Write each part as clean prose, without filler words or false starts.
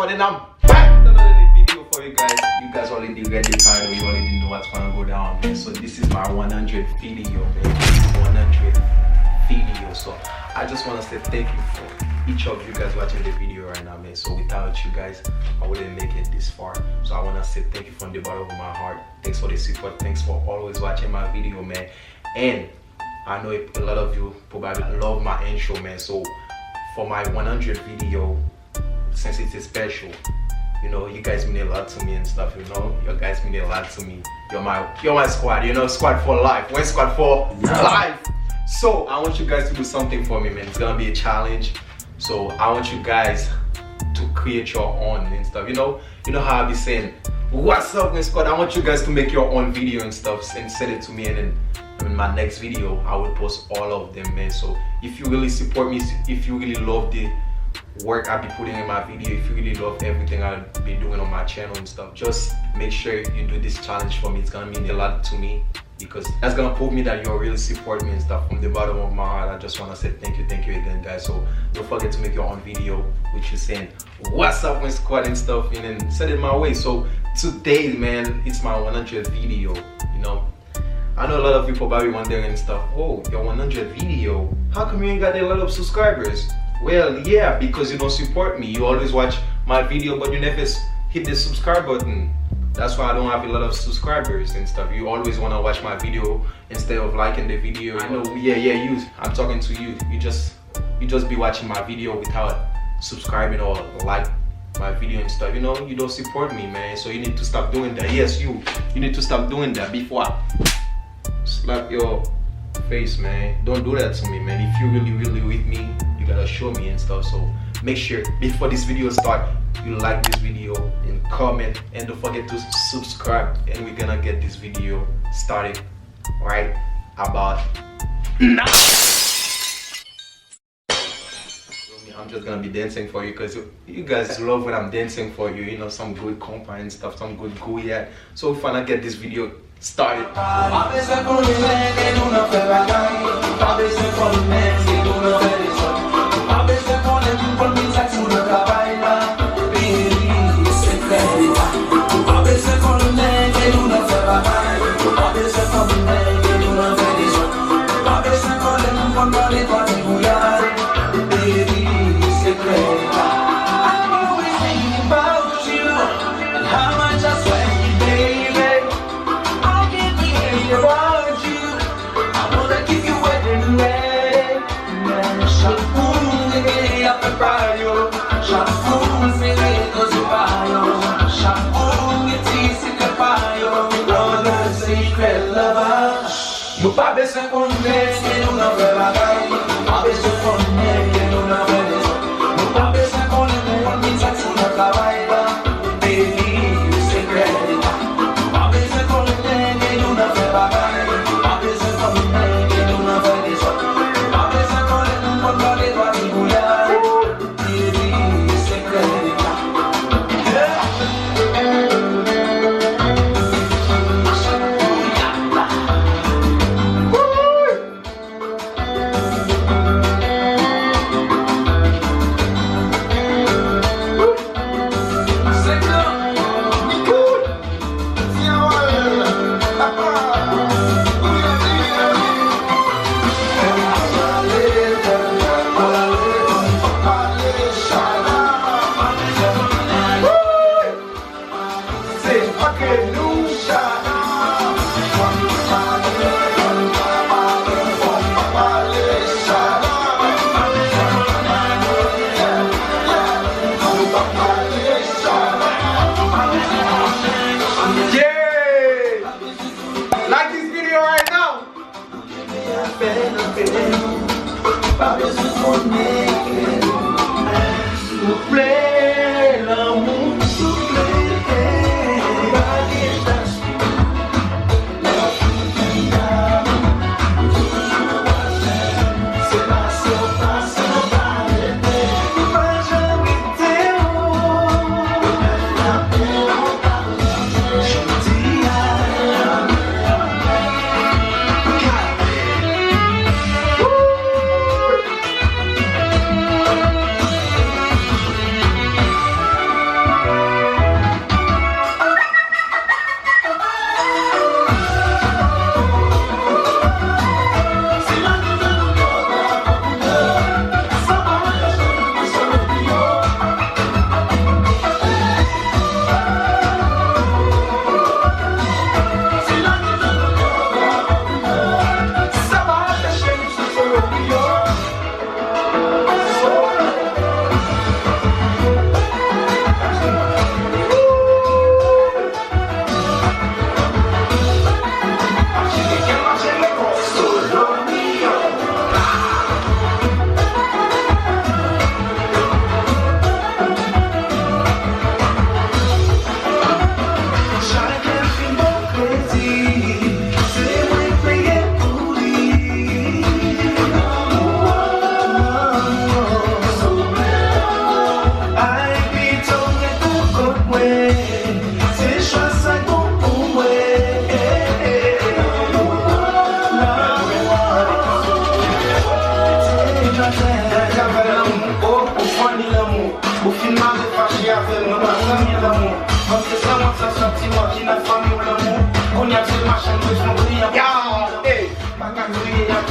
Squad, and I'm back with another video for you guys. You guys already read the title, you already know what's gonna go down, man. So this is my 100th video, man. 100th video. So I just wanna say thank you for each of you guys watching the video right now, man. So without you guys, I wouldn't make it this far. So I wanna say thank you from the bottom of my heart. Thanks for the support. Thanks for always watching my video, man. And I know a lot of you probably love my intro, man. So for my 100th video, since it's a special, you know, you guys mean a lot to me and stuff, you know. You guys mean a lot to me. You're my squad, you know, squad for life. When squad for life. So I want you guys to do something for me, man. It's gonna be a challenge. So I want you guys to create your own and stuff. You know how I be saying, what's up, When Squad? I want you guys to make your own video and stuff and send it to me, and then in my next video I will post all of them, man. So if you really support me, if you really love the work I'll be putting in my video, if you really love everything I'll be doing on my channel and stuff, just make sure you do this challenge for me. It's gonna mean a lot to me, because that's gonna prove me that you really support me and stuff. From the bottom of my heart, I just want to say thank you again, guys. So don't forget to make your own video which is saying what's up, When Squad and stuff, and then send it my way. So today, man, it's my 100th video. You know, I know a lot of people probably wondering and stuff, oh, your 100th video, how come you ain't got a lot of subscribers? Well, yeah, because you don't support me. You always watch my video, but you never hit the subscribe button. That's why I don't have a lot of subscribers and stuff. You always want to watch my video instead of liking the video. I know, yeah, you. I'm talking to you. You just be watching my video without subscribing or like my video and stuff. You know, you don't support me, man. So you need to stop doing that. Yes, you need to stop doing that before I slap your face, man. Don't do that to me, man. If you really with me, you gotta show me and stuff. So make sure before this video start, you like this video and comment, and don't forget to subscribe, and we're gonna get this video started right about now. I'm just gonna be dancing for you because you guys love when I'm dancing for you. You know, some good Kompa and stuff, some good gooey. So if I not get this video started. Meu pai pensa com Deus que não vai pagar. A pensa com Deus que não vai pagar. Meu pai pensa com Deus que não vai trabalhar. Baby, segredo. A pensa com Deus que não vai pagar. A pensa com Deus que não vai pagar. A pensa com Deus não vai pagar. Baby, segredo.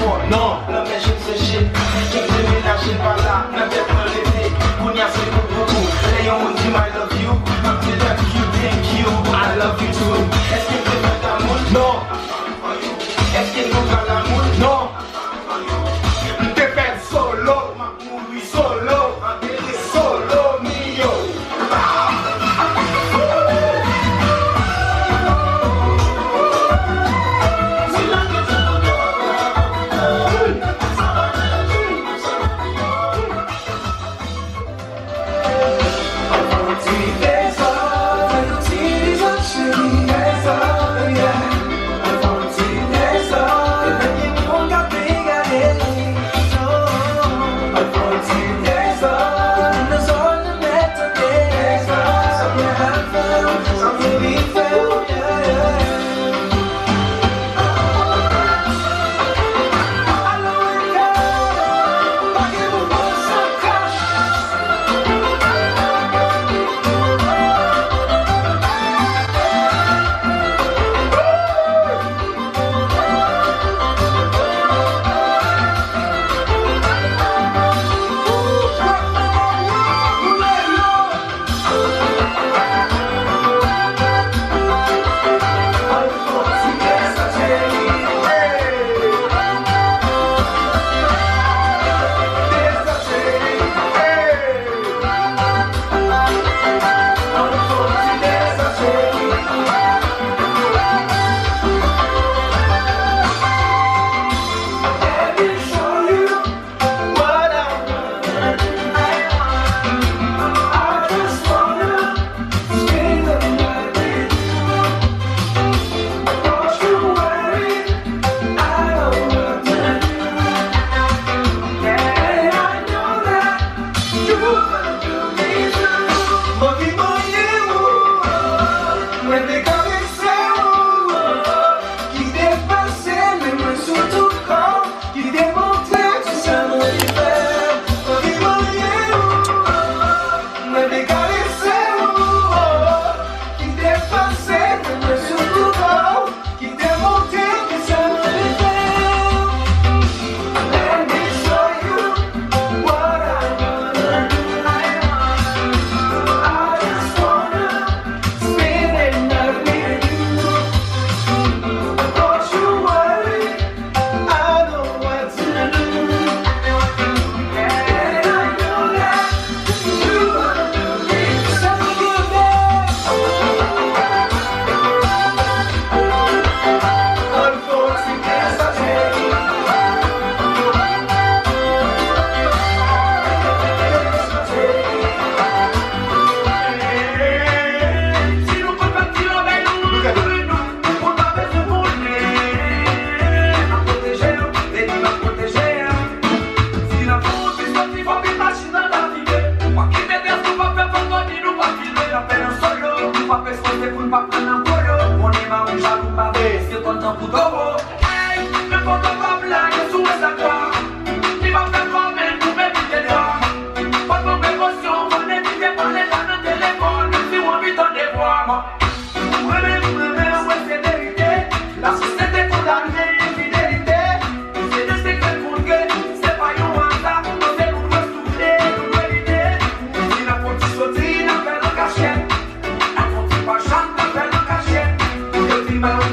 more, non. Non mais je sais shit, qui te ménage pas là, n'a peut-être pas l'été, qu'on y a ce coup beaucoup. Léon on dit I love you, I'm the love you, thank you, I love you too. Est-ce que tu veux d'amour? Non. Est-ce que nous parlons d'amour? Non. T'es fait solo, Oui, solo, solo mio.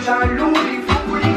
Jaloux, il faut pour les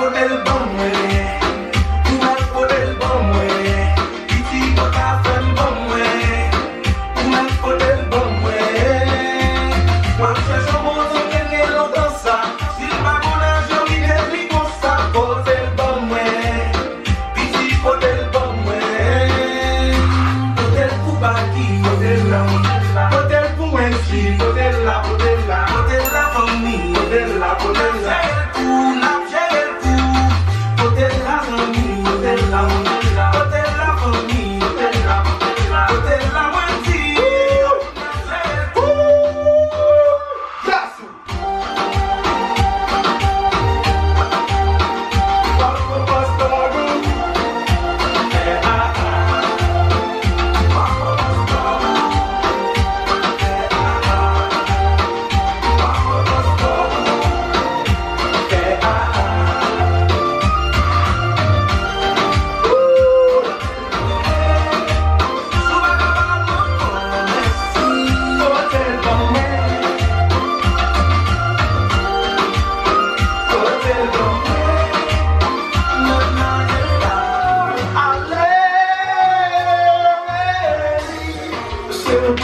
poder bom way. You might poder bom way. Iti poka fen bom way. You might poder bom way. Moi je monte qu'elle longtemps ça. Si pas mon âge, il est plus comme ça. Poder bom way. Iti poder bom way. Poder pour baki, poder la. Poder pour WensTV, poder la, poder la. Poder la famille, poder la, poder la.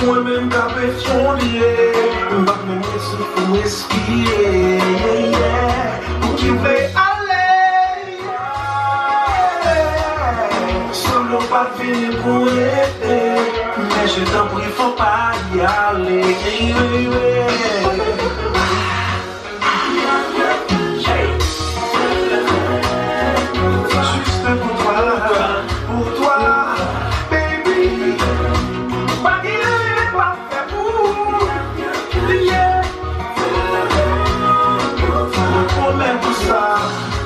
Women got me funny, but me missing from whiskey, yeah. Would you play alley? Solo pas fini pour l'été, mais je t'en prie, faut pas y aller. Juste pour toi, baby.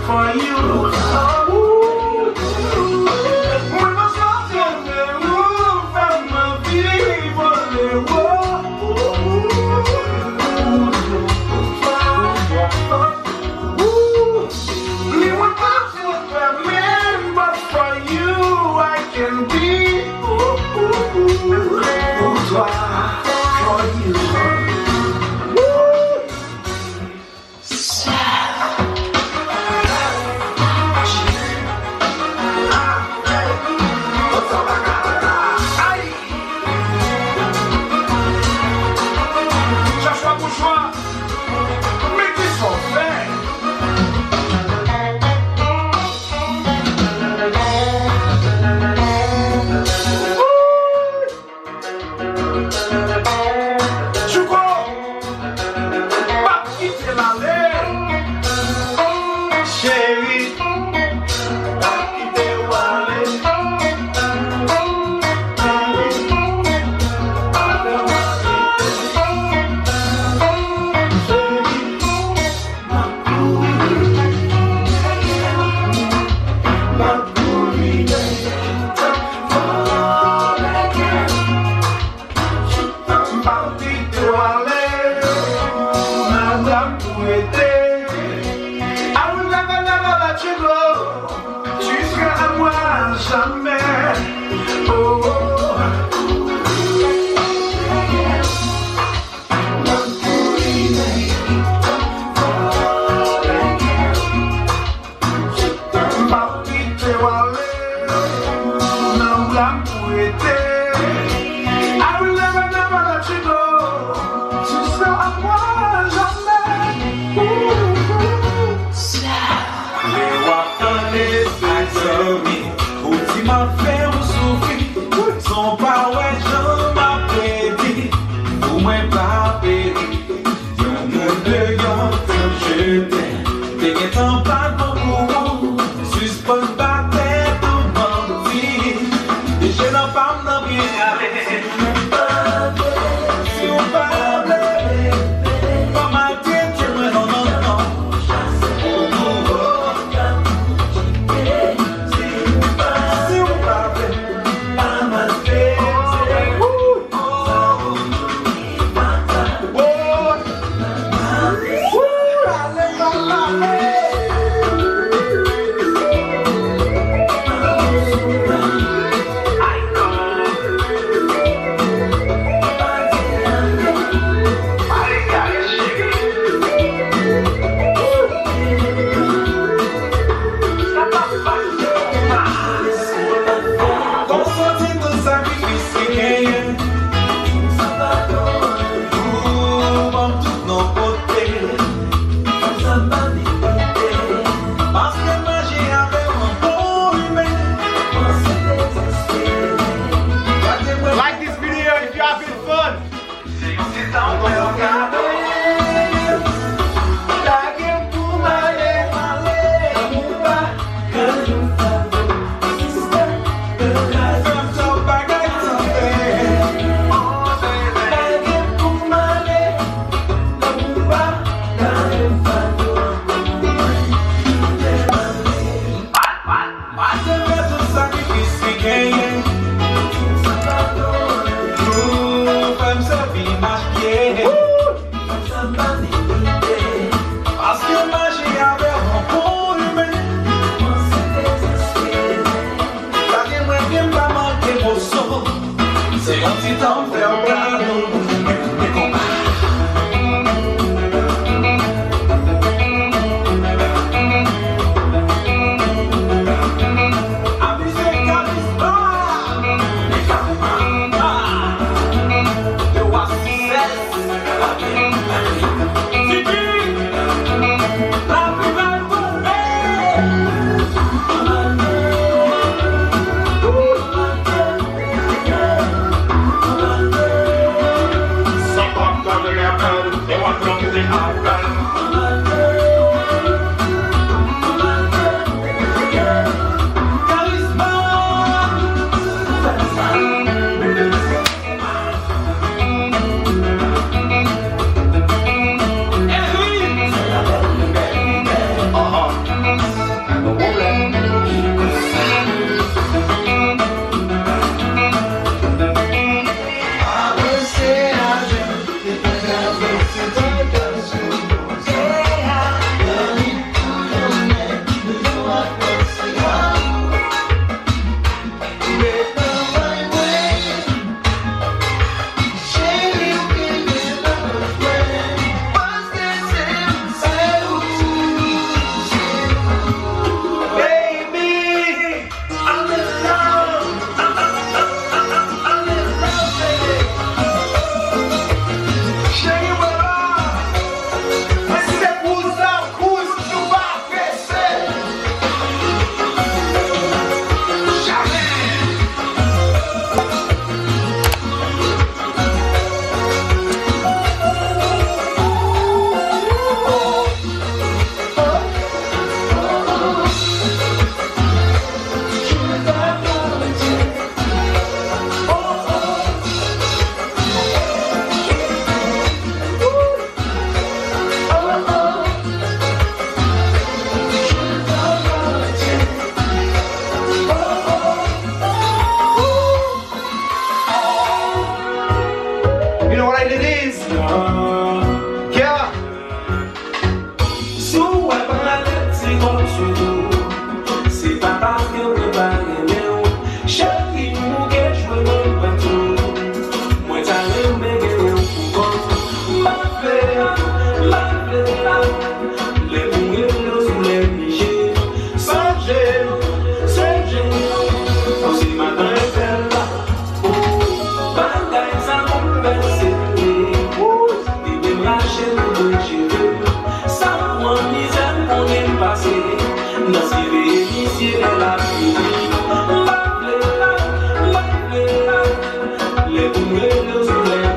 For you, we must not turn the roof from my people. We were not to men, but for you I can be. For you.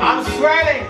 I'm sweating.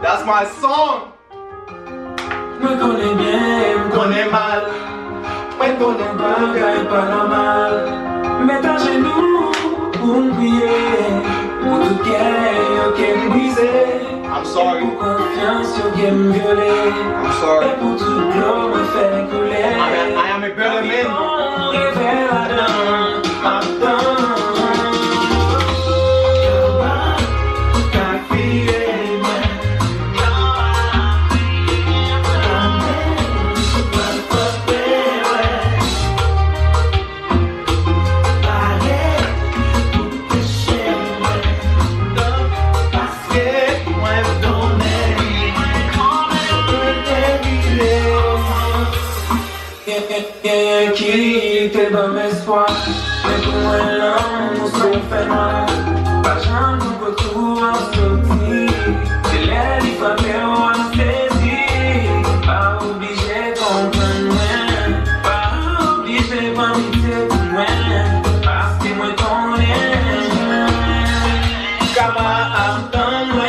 That's my song. Me connais bien, me connais mal. Me connais pas normal. Mets à genoux pour me prier. Pour tout qu'elle me briser. I'm sorry. Pour confiance, qu'elle me violer. I'm sorry. Et pour tout l'eau me faire couler. I am a better man. Réveille la dame, ma dame. Qui était dans mes espoirs, mais pour moi l'homme nous sommes fait mal. Pas jamais nous retrouve en sortie. C'est l'air du papier ou anesthésie. Pas obligé de comprendre, pas obligé de m'inviter pour moi. Parce que moi ton lien, comment attendre moi.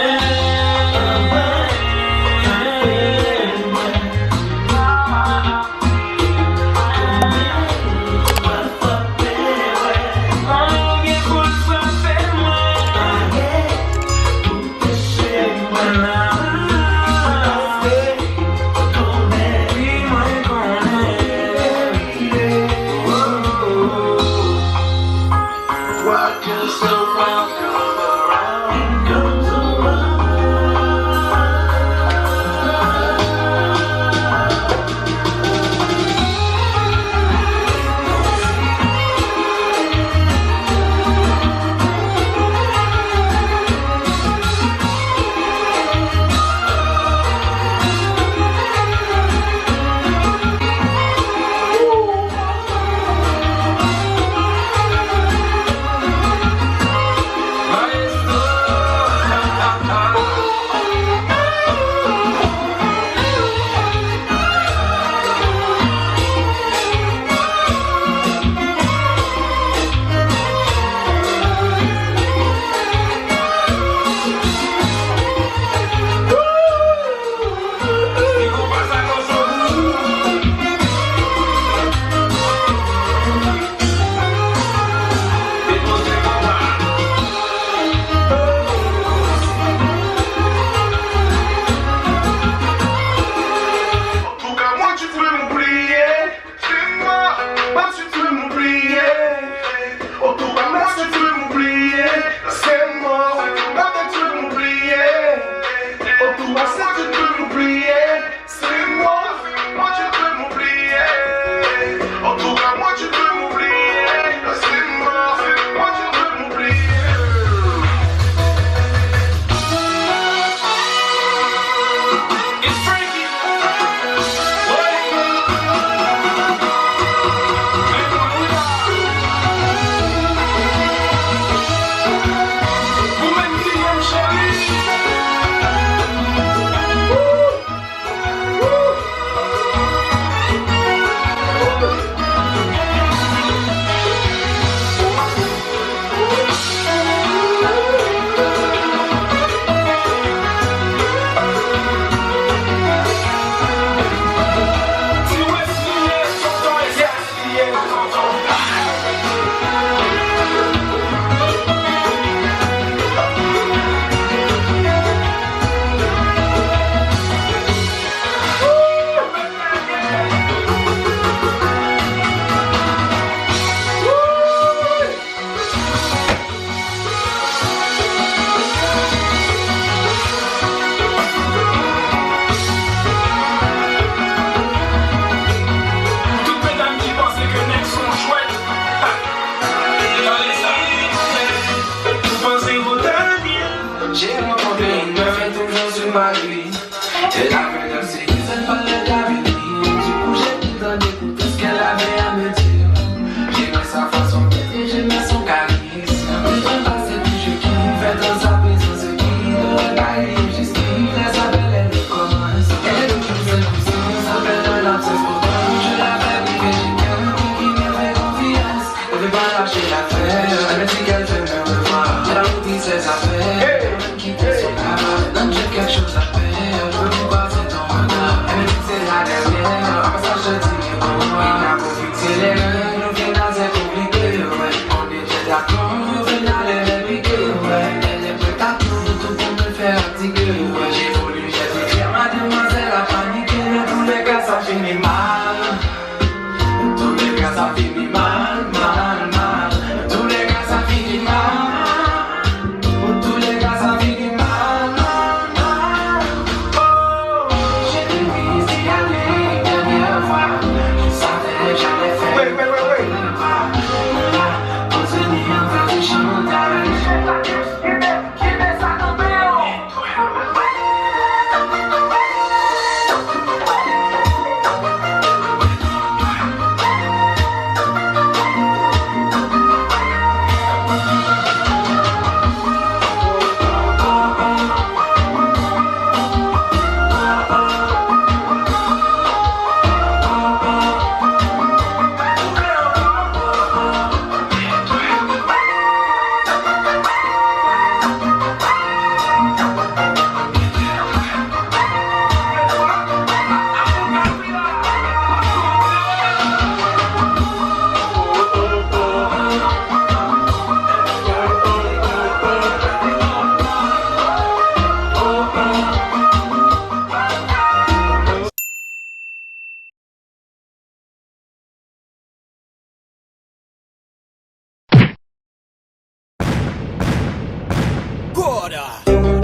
order.